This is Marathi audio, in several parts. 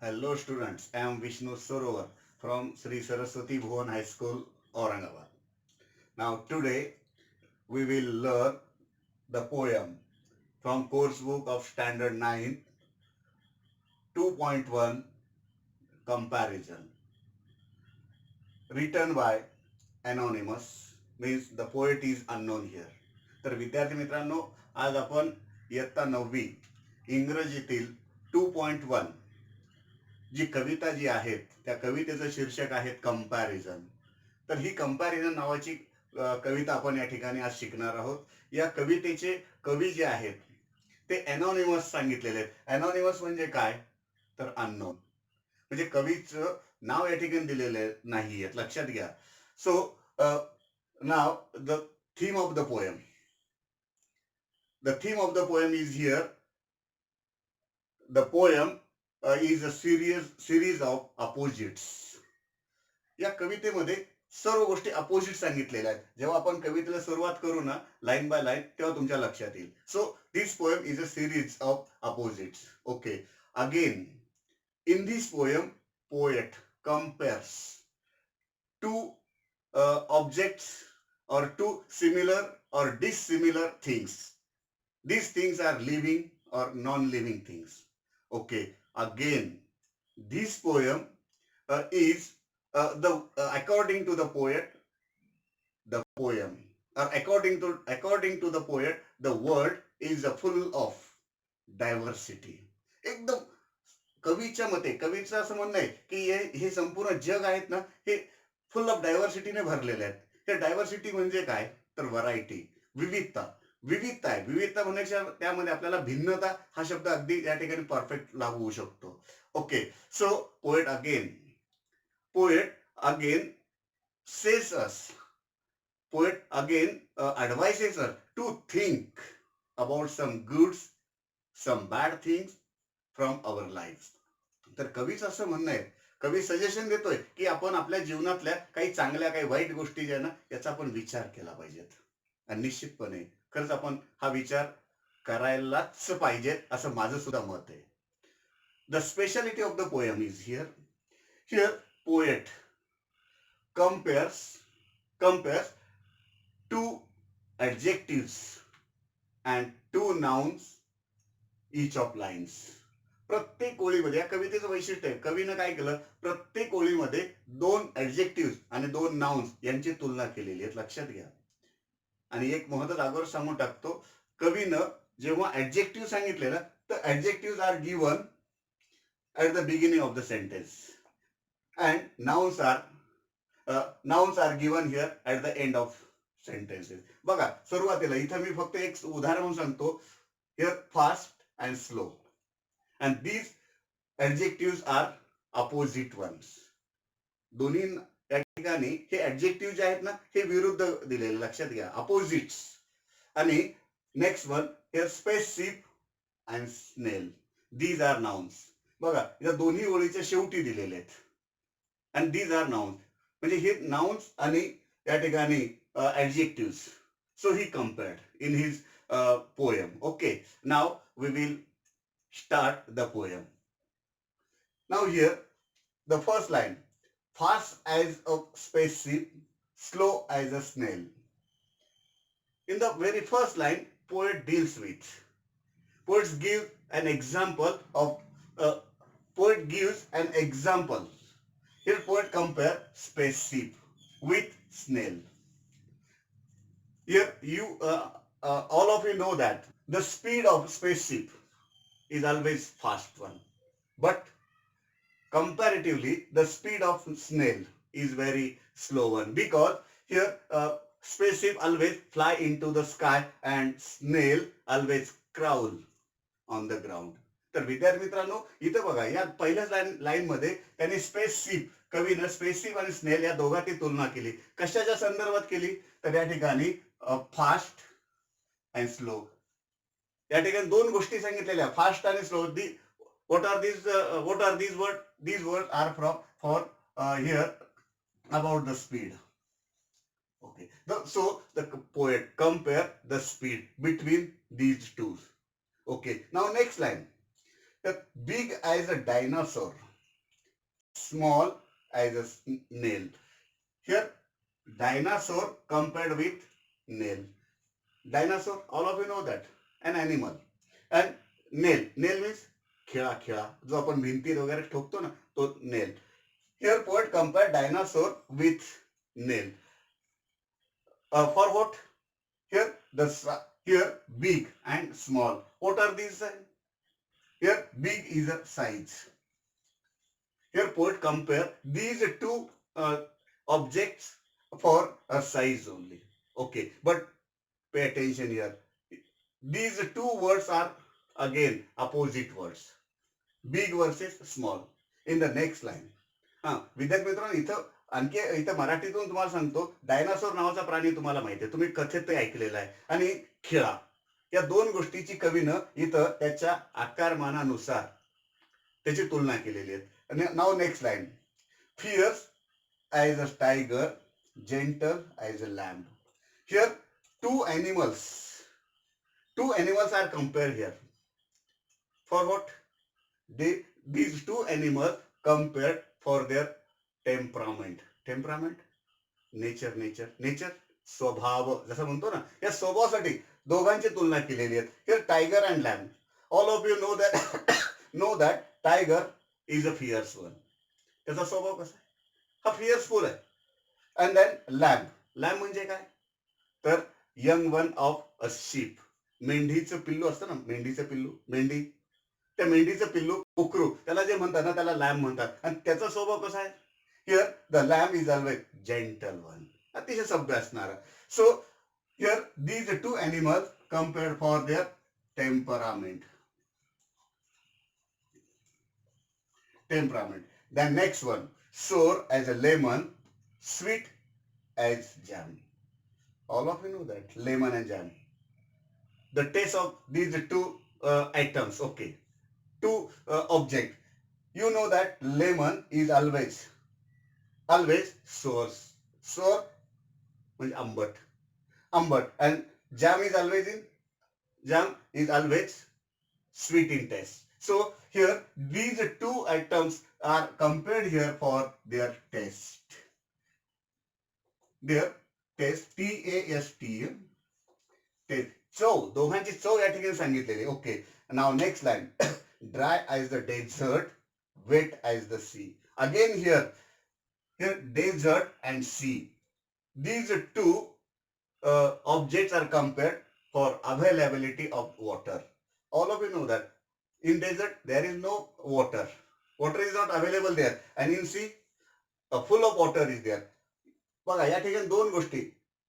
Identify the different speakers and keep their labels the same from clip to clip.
Speaker 1: Hello students, I am Vishnu Sorovar from Sri Saraswati Bhuvan High School, Aurangabad. Now today we will learn the poem from course book of Standard 9, 2.1 Comparison, written by Anonymous, means the poet is unknown here. तर विद्यार्थी मित्रांनो, आज आपण इयत्ता 9वी इंग्रजीतील 2.1 जी कविता जी आहेत त्या कवितेचं शीर्षक आहे कंपॅरिझन. तर ही कंपॅरिझन नावाची कविता आपण या ठिकाणी आज शिकणार आहोत. या कवितेचे कवी जे आहेत ते अनॉनिमस सांगितलेले आहेत. अनॉनिमस म्हणजे काय, तर अननोन, म्हणजे कवीचं नाव या ठिकाणी दिलेले नाहीये, लक्षात घ्या. So now the theme of the poem. The theme of the poem is here. The poem is a series of opposites. या कवितेमध्ये सर्व गोष्टी अपोजिट सांगितलेल्या आहेत. जेव्हा आपण कवितेला सुरुवात करू ना लाईन बाय लाईन, तेव्हा तुमच्या लक्षात येईल. So this poem is a series of opposites. Okay, again in this poem poet compares two objects or two similar or dissimilar things. These things are living or non-living things. Okay, again this poem is the according to the poet, the poem or according to the poet, the world is full of diversity. एकदम कवीच्या मते, कवीचं असं म्हणणं आहे की हे संपूर्ण जग आहेत ना, हे फुल ऑफ डायव्हर्सिटीने भरलेले आहेत. हे डायव्हर्सिटी म्हणजे काय, तर व्हरायटी, विविधता. विविधता आहे, विविधता म्हणण्याच्या त्यामध्ये आपल्याला भिन्नता हा शब्द अगदी या ठिकाणी परफेक्ट लागू होऊ शकतो. Okay, so poet again says us, poet again advises us to think about some goods, some bad things from our lives. तर कवीच असं म्हणणं आहे, कवी सजेशन देतोय की आपण आपल्या जीवनातल्या काही चांगल्या काही वाईट गोष्टी ज्या ना याचा आपण विचार केला पाहिजेत. आणि निश्चितपणे खरंच आपण हा विचार करायलाच पाहिजे असं माझं सुद्धा मत आहे. The speciality of the poem is here. Here poet compares two adjectives and two nouns each of lines. प्रत्येक ओळीमध्ये, या कवितेचं वैशिष्ट्य आहे, कवीनं काय केलं, प्रत्येक ओळीमध्ये दोन ऍडजेक्टिव्ह आणि दोन नाउन्स यांची तुलना केलेली आहे, लक्षात घ्या. आणि एक महत्त्वाचा अगोदर सांगून टाकतो, कवीनं जेव्हा ऍडजेक्टिव्ह सांगितलेलं तर adjective are given at the beginning of the sentence and nouns are given here at the end of sentences. बघा सुरुवातीला इथं मी फक्त एक उदाहरण सांगतो. here fast and slow, and these adjectives are opposite ones. दोन्ही या ठिकाणी हे ऍडजेक्टिव्ह जे आहेत ना हे विरुद्ध दिलेले, लक्षात घ्या, अपोजिट्स. आणि next one here spaceship and स्नेल, दीज आर नाउन्स. बघा या दोन्ही ओळीच्या शेवटी दिलेले आहेत. अँड दीज आर नाउन्स म्हणजे हे नाउन्स आणि या ठिकाणी adjective. So he compared in his poem. Okay, now we will start the poem. Now here the first line, fast as a spaceship, slow as a snail. In the very first line, poet deals with, poets give an example of poet gives an example. Here poet compare spaceship with snail. Here you all of you know that the speed of spaceship is always fast one, but comparatively the speed of snail is very slow one, because here spaceship always fly into the sky and snail always crawl on the ground. तर विद्यार्थी मित्रांनो इथं बघा या पहिल्याच लाईन मध्ये त्यांनी स्पेसशिप, कवीनं स्पेसशिप आणि स्नेल या दोघांची तुलना केली. कशाच्या संदर्भात केली, तर या ठिकाणी फास्ट अँड स्लो, या ठिकाणी दोन गोष्टी सांगितलेल्या, फास्ट आणि slow. what are these words? These words are for here about the speed. Okay, so the poet compare the speed between these two. Okay, now next line, big as a dinosaur, small as a nail. Here dinosaur compared with nail. Dinosaur, all of you know that, an animal. And nail means खिळा खिळा जो आपण भिंतीत वगैरे ठोकतो ना तो nail. Here poet compare dinosaur with nail. For what? Here here big and small. What are these? Here big is a size. Here poet compare these two objects for a size only. Okay, but pay attention here. These two words are again opposite words. Big versus small. In the next line. विद्यार्थी मित्रांनो इथं आणखी इथं मराठीतून तुम्हाला सांगतो डायनासोर नावाचा प्राणी तुम्हाला माहिती आहे, तुम्ही कथेत ते ऐकलेला आहे. आणि खिळा या दोन गोष्टीची कवीनं इथं त्याच्या आकारमानानुसार त्याची तुलना केलेली आहे. आणि नाव next line. Fierce as a tiger, gentle as a lamb. Here two animals are compared here. For what? These two animals compared for their temperament. Nature स्वभाव जसं म्हणतो ना, या स्वभावासाठी दोघांची तुलना केलेली आहे. Here tiger and lamb. All of you know that tiger is a fierce one. त्याचा स्वभाव कसा आहे? हा फिअर्सफुल आहे. And then lamb म्हणजे काय? तर young one of a sheep. मेंढीचं पिल्लू असतं ना, मेंढी, त्या मेंढीचं पिल्लू उकरू त्याला जे म्हणतात ना त्याला लॅम्ब म्हणतात. आणि त्याचा स्वभाव कसा आहे? Here the lamb is always gentle one, अतिशय सभ्य असणारा. So here these two animals compared for there temperament. Then next one, sour as a lemon, sweet as jam. All of you know that lemon and jam. The taste of these two items. Okay, two object. You know that lemon is always sour means आंबट, and jam is always sweet in taste. So here these two items are compared here for their taste. Their taste, T-A-S-T, taste. चव, दोघांची चव या ठिकाणी सांगितलेली. Okay, now next line. Dry as the desert, wet as the sea. Again here desert and sea. These two objects are compared for availability of water. All of you know that in desert there is no water. Water is not available there, and in sea full of water is there. बघा या ठिकाणी दोन गोष्टी,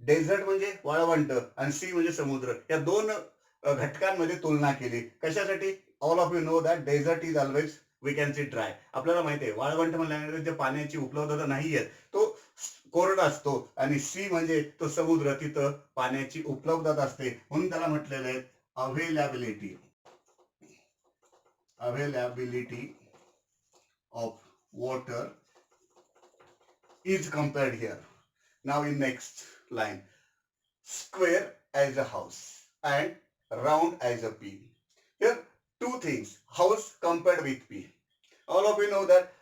Speaker 1: डेझर्ट म्हणजे वाळवंट आणि सी म्हणजे समुद्र, या दोन घटकांमध्ये तुलना केली. कशासाठी? All of you know that desert is always we can see dry. आपल्याला माहिती आहे वाळवंट म्हणल्यानंतर जे पाण्याची उपलब्धता नाही आहे तो कोरडा असतो, आणि सी म्हणजे तो समुद्र, तिथं पाण्याची उपलब्धता असते, म्हणून त्याला म्हटलेलं आहे availability of water is compared here. Now in next line, square as a house and round as a pea. Here two things, house compared with pea. All of you know that,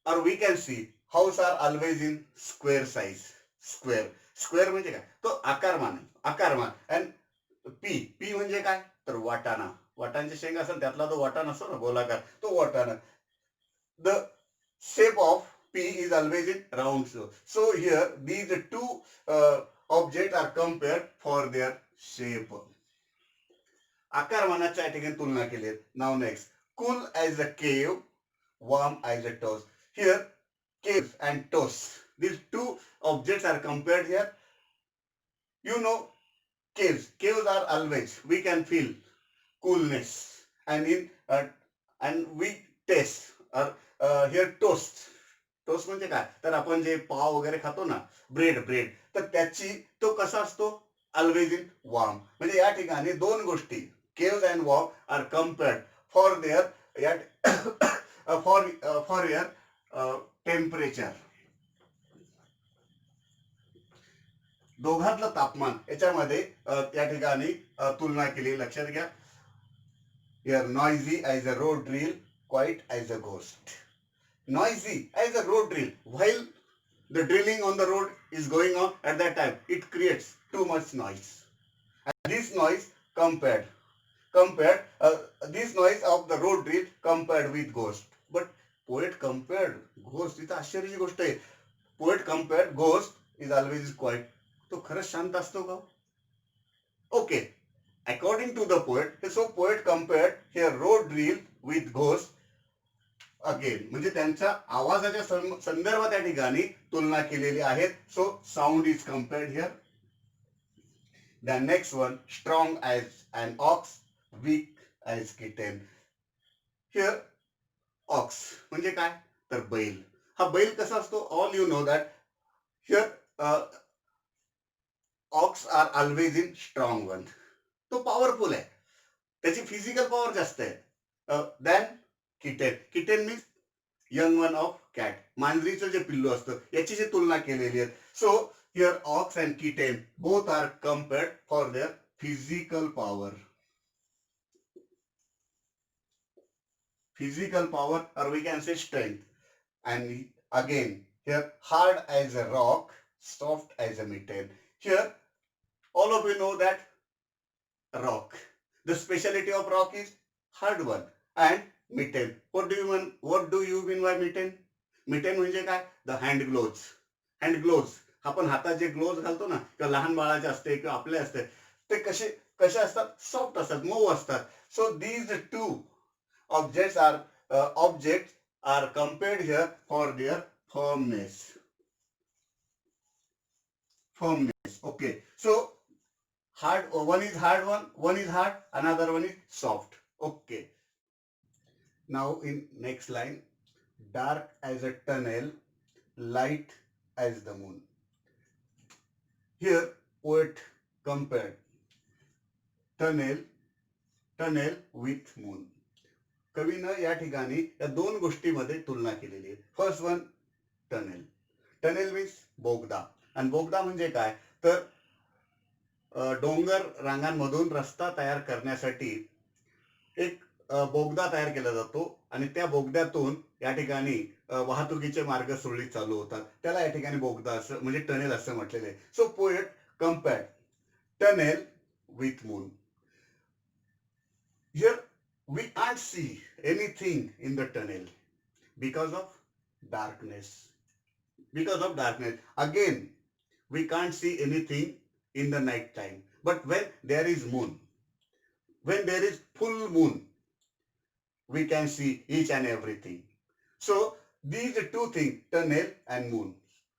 Speaker 1: or we can see house are always in square size. Square म्हणजे काय? तो आकारमान and pea म्हणजे काय? तर वाटाणा, वाटाण्याची शेंग असेल त्यातला तो वाटाणा असतो ना गोलाकार, तो वाटाणा. The shape of P is always in round. So here these two objects are compared for their shape. आकारमानाच्या या ठिकाणी तुलना केली. Now next, cool as a cave, warm as a toast. Here cave and toast, these two objects are compared here. You know caves are always, we can feel coolness, and we taste here toast म्हणजे काय? तर आपण जे पाव वगैरे खातो ना, ब्रेड, तर त्याची तो कसा असतो? Always in warm. म्हणजे या ठिकाणी दोन गोष्टी, caves and warm are compared for their for your temperature. दोघांतलं तापमान याच्यामध्ये त्या ठिकाणी तुलना केली. लक्षात घ्या. Here noisy as a road reel, quiet as a ghost. noisy as a road drill. While the drilling on the road is going on at that time, it creates too much noise. And this noise compared this noise of the road drill compared with ghost. But poet compared ghost. इथं आश्चर्याची गोष्ट आहे. Poet compared ghost is always quiet. तो खरंच शांत असतो का? Okay. According to the poet, so poet compared here road drill with ghost again, म्हणजे त्यांच्या आवाजाच्या संदर्भात त्या ठिकाणी तुलना केलेली आहे. So sound is compared here. The next one, strong as an ox, weak as kitten. Here ox म्हणजे काय, तर बैल. हा बैल कसा असतो, all you know that. Here ox are always in strong one. तो पॉवरफुल आहे, त्याची फिजिकल पॉवर जास्त आहे than kitten. Kitten means young one of cat. मांजरीचं जे पिल्लू असतं याची जी तुलना केलेली आहे. So here ox and kitten both are compared for their physical power. Physical power, or we can say strength. And again, here hard as a rock, soft as a mitten. Here, all of you know that rock. The speciality of rock is hard one and mitten. What do you mean by mitten? Mitten म्हणजे काय, the hand gloves. Hand gloves, आपण हातात जे ग्लोव्ज घालतो ना, किंवा लहान बाळाचे असते किंवा आपले असते, ते कसे असतात, सॉफ्ट असतात, मऊ असतात. So these two objects are compared here for their firmness. Okay, so hard, one is hard, another one is soft. Okay, now in next line, dark as a tunnel, light as the moon. Here poet compared tunnel with moon. कवीनं या ठिकाणी या दोन गोष्टीमध्ये तुलना केलेली आहे. फर्स्ट वन, टनेल मीन्स बोगदा. आणि बोगदा म्हणजे काय, तर डोंगर रांगांमधून रस्ता तयार करण्यासाठी एक बोगदा तयार केला जातो आणि त्या बोगद्यातून या ठिकाणी वाहतुकीचे मार्ग सुरळीत चालू होतात. त्याला या ठिकाणी बोगदा असं म्हणजे टनेल असं म्हटलेलं आहे. So poet compared tunnel with moon. Here we can't see anything in the tunnel because of darkness. Again, we can't see anything in the night time. But when there is full moon, we can see each and everything. So these two things, tunnel and moon,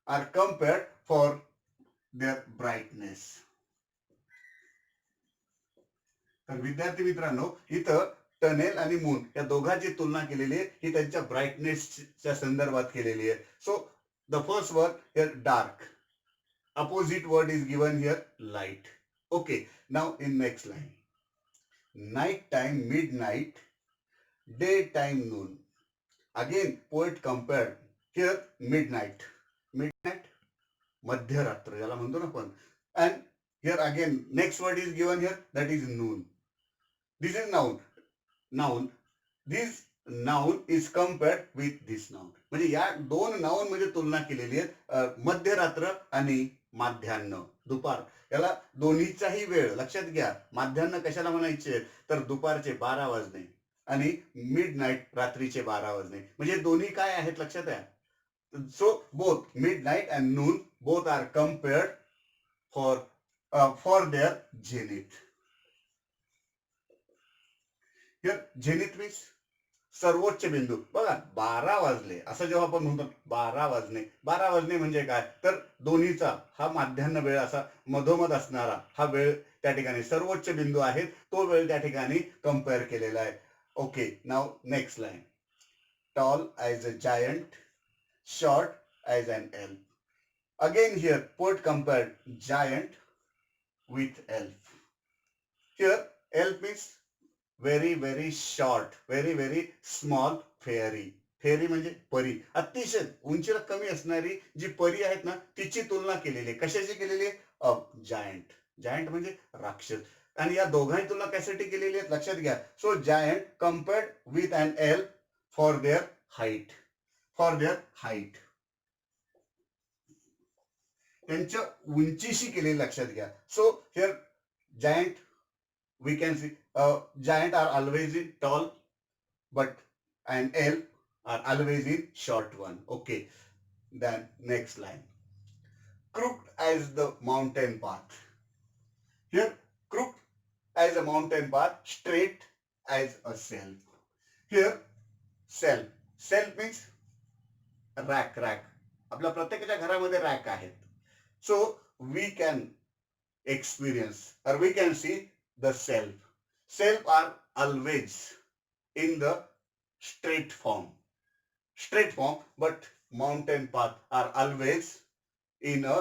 Speaker 1: are compared for their brightness. तर विद्यार्थी मित्रांनो, इथं टनेल आणि मून या दोघांची तुलना केलेली आहे. ही त्यांच्या ब्राईटनेसच्या संदर्भात केलेली आहे. So the first word here dark, opposite word is given here light. Okay, now in next line, night time midnight, day time noon. Again poet compared here midnight मध्यरात्र ज्याला म्हणतो ना आपण. And here again next word is given here, that is noon. This is noun. This noun is compared with this noun. म्हणजे या दोन नाउन मध्ये तुलना केलेली आहे, मध्यरात्र आणि माध्यान्ह, दुपार. याला दोन्हीचाही वेळ लक्षात घ्या. माध्यान्ह कशाला म्हणायचे, तर दुपारचे 12 वाजणे आणि मिड नाईट रात्रीचे 12 वाजणे. म्हणजे दोन्ही काय आहेत लक्षात घ्या. So both midnight and noon both are compared for their zenith. Zenith means सर्वोच्च बिंदू. बघा 12 वाजले असं जेव्हा आपण म्हणतो 12 वाजणे म्हणजे काय, तर दोन्हीचा हा माध्यान्ह वेळ असा मधोमध असणारा हा वेळ त्या ठिकाणी सर्वोच्च बिंदू आहे. तो वेळ त्या ठिकाणी कम्पेअर केलेला आहे. Okay, now next line, tall as a giant, short as an elf. Again here poet compared giant with elf. Here elf means very very short, very very small fairy. Fairy म्हणजे परी, अतिशय उंचीला कमी असणारी जी परी आहेत ना, तिची तुलना केलेली आहे. कशाची केलेली आहे, जायंट म्हणजे राक्षस. आणि या दोघांची तुलना कशासाठी केलेली आहे लक्षात घ्या. So giant compared with an elf for their height. For their height. त्यांच्या उंचीशी केलेली लक्षात घ्या. So here giant we can see giant are always in tall, but and elf are always in short one. Okay, then next line, crooked as the mountain path. Here crooked as a mountain path, straight as a self. Here self means rack. आपल्या प्रत्येकाच्या घरामध्ये रॅक आहेत. So we can experience or we can see the self are always in the straight form, but mountain path are always in a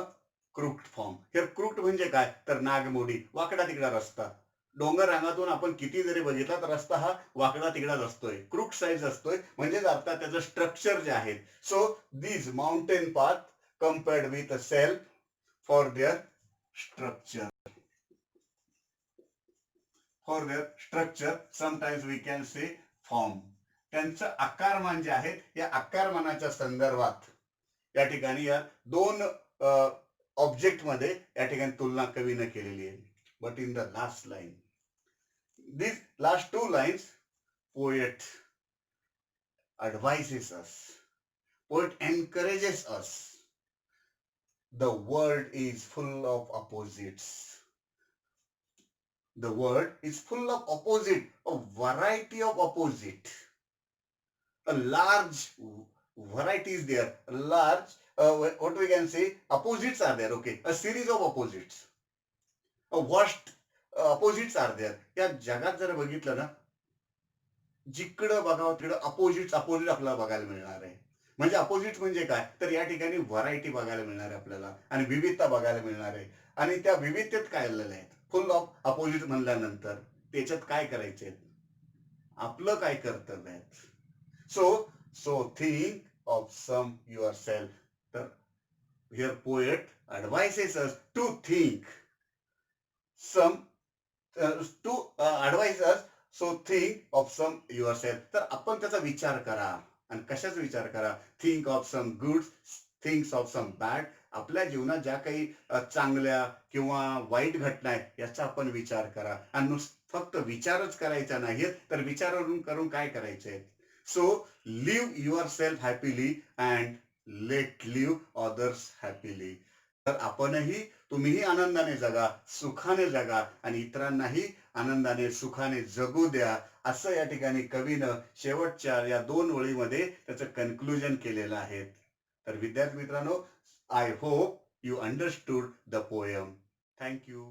Speaker 1: crooked form. Here crooked म्हणजे काय तर नागमोडी, वाकडा तिकडा रस्ता. डोंगर रांगातून आपण किती जरी बघितला तर रस्ता हा वाकडा तिकडाच असतोय, क्रूक साईज असतोय, म्हणजेच अर्थात त्याचं स्ट्रक्चर जे आहे. So this mountain path compared with a self for their structure. For their structure, sometimes we can say form. त्यांचं आकारमान जे आहे या आकारमानाच्या संदर्भात या ठिकाणी या दोन ऑब्जेक्ट मध्ये या ठिकाणी तुलना कवीने केलेली आहे. But in the last line, this last two lines, poet advises us, poet encourages us. The world is full of opposites. The world is full of opposite, a variety of opposite. A large variety is there. A large, what we can say, opposites are there. Okay, a series of opposites. A vast opposites are there. या जगात जर बघितलं ना, जिकडं बघावं तिकडं अपोजिट आपल्याला बघायला मिळणार आहे. म्हणजे अपोजिट म्हणजे काय तर या ठिकाणी व्हरायटी बघायला मिळणार आहे आपल्याला आणि विविधता बघायला मिळणार आहे. आणि त्या विविधतेत काय आलेलं आहे, फुल ऑफ अपोजिट म्हणल्यानंतर त्याच्यात काय करायचे, आपलं काय कर्तव्य आहे. So think of some yourself. तर here poet advises us to think some, to advise us, so think of some yourself. तर आपण त्याचा विचार करा. आणि कशाचा विचार करा, think of some good, thinks of some bad. आपल्या जीवनात ज्या काही चांगल्या किंवा वाईट घटना आहेत याचा आपण विचार करा. आणि फक्त विचारच करायचा नाही तर विचारून करून काय करायचे. So live yourself happily and let live others happily. तर आपणही तुम्हीही आनंदाने जगा, सुखाने जगा आणि इतरांनाही आनंदाने सुखाने जगू द्या, असं या ठिकाणी कवीनं शेवटच्या या दोन ओळीमध्ये त्याचं कन्क्लुजन केलेलं आहे. तर विद्यार्थी मित्रांनो, I hope you understood the poem. Thank you.